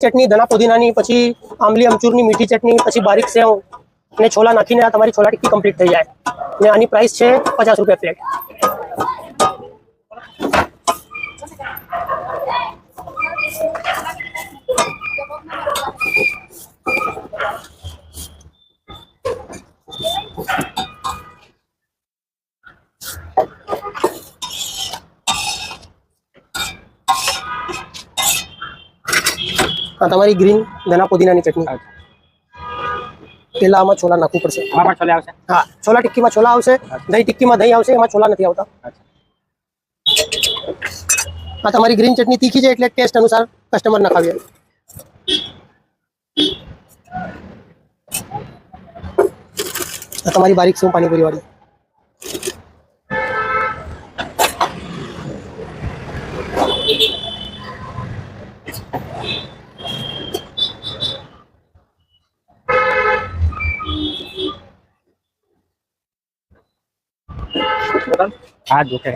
ચટણી ધના પુદીનાની, પછી આંબલી અમચૂરની મીઠી ચટણી, પછી બારીક સેવ અને છોલા નાખીને આ તમારી છોલા ટિક્કી કમ્પ્લીટ થઈ જાય. અને આની પ્રાઇસ છે 50 રૂપિયા પ્લેટ. આ તમારી ગ્રીન ધના પુદીનાની ચટણી. પેલા આમાં છોલા નાખવું પડશે. હા, છોલા ટિક્કીમાં છોલા આવશે, દહીં ટિક્કીમાં દહીં આવશે, એમાં છોલા નથી આવતા. આ તમારી ગ્રીન ચટણી તીખી છે એટલે ટેસ્ટ અનુસાર કસ્ટમર નખાવીએ. આ તમારી બારીક સેવ પાણીપુરી વાળી. હા, જોકે